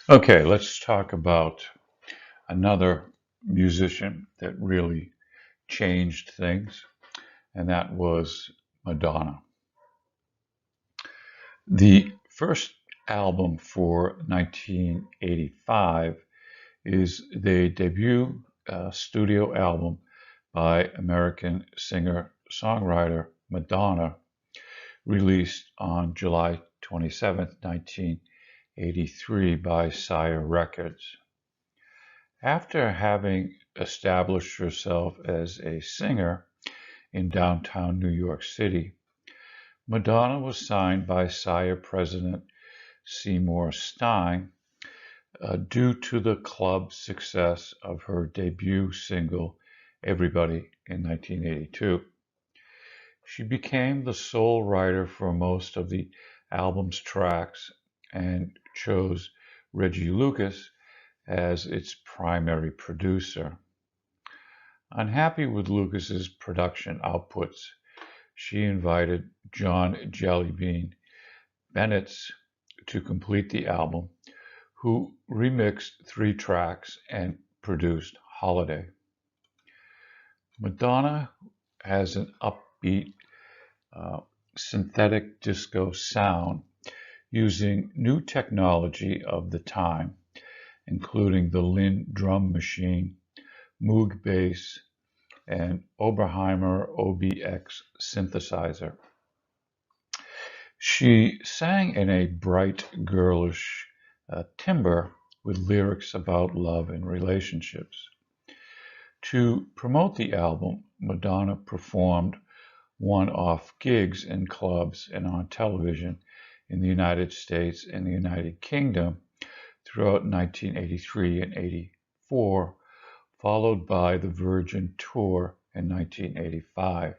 Okay, let's talk about another musician that really changed things, and that was Madonna. The first album for 1985 is the debut studio album by American singer-songwriter Madonna, released on July 27, 1983 by Sire Records. After having established herself as a singer in downtown New York City, Madonna was signed by Sire president Seymour Stein due to the club's success of her debut single Everybody in 1982. She became the sole writer for most of the album's tracks and chose Reggie Lucas as its primary producer. Unhappy with Lucas's production outputs, she invited John Jellybean Benitez to complete the album, who remixed 3 tracks and produced Holiday. Madonna has an upbeat synthetic disco sound using new technology of the time, including the Linn drum machine, Moog bass, and Oberheim OB-X synthesizer. She sang in a bright, girlish timbre with lyrics about love and relationships. To promote the album, Madonna performed one-off gigs in clubs and on television in the United States and the United Kingdom throughout 1983 and 84, followed by the Virgin Tour in 1985.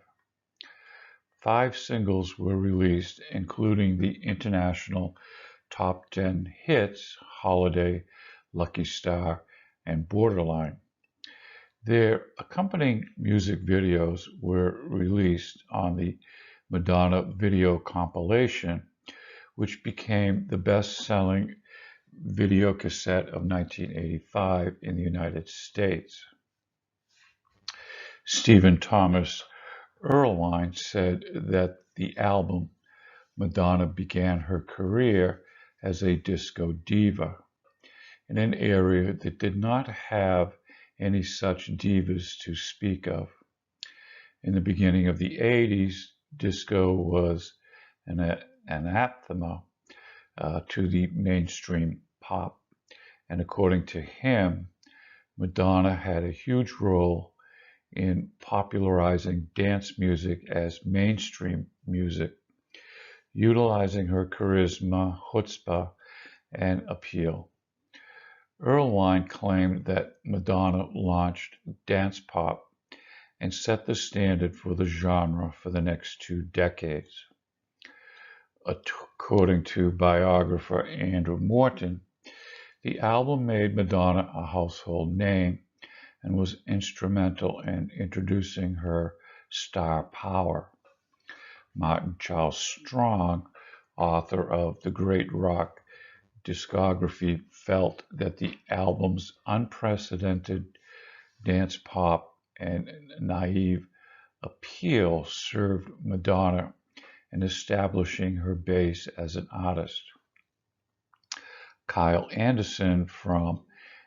5 singles were released, including the international top 10 hits Holiday, Lucky Star, and Borderline. Their accompanying music videos were released on the Madonna video compilation, which became the best-selling video cassette of 1985 in the United States. Stephen Thomas Erlewine said that the album Madonna began her career as a disco diva in an area that did not have any such divas to speak of. In the beginning of the 80s, disco was an anathema to the mainstream pop, and according to him, Madonna had a huge role in popularizing dance music as mainstream music, utilizing her charisma, chutzpah, and appeal. Erlewine claimed that Madonna launched dance pop and set the standard for the genre for the next 2 decades. According to biographer Andrew Morton, the album made Madonna a household name and was instrumental in introducing her star power. Martin Charles Strong, author of The Great Rock Discography, felt that the album's unprecedented dance pop and naive appeal served Madonna in establishing her base as an artist. Kyle Anderson from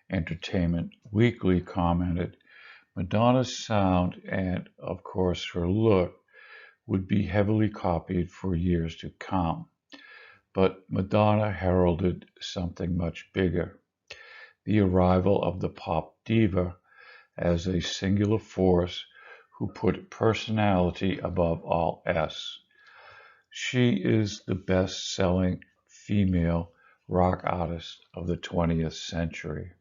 Entertainment Weekly commented, Madonna's sound and, of course, her look would be heavily copied for years to come. But Madonna heralded something much bigger, the arrival of the pop diva as a singular force who put personality above all else. She is the best-selling female rock artist of the 20th century.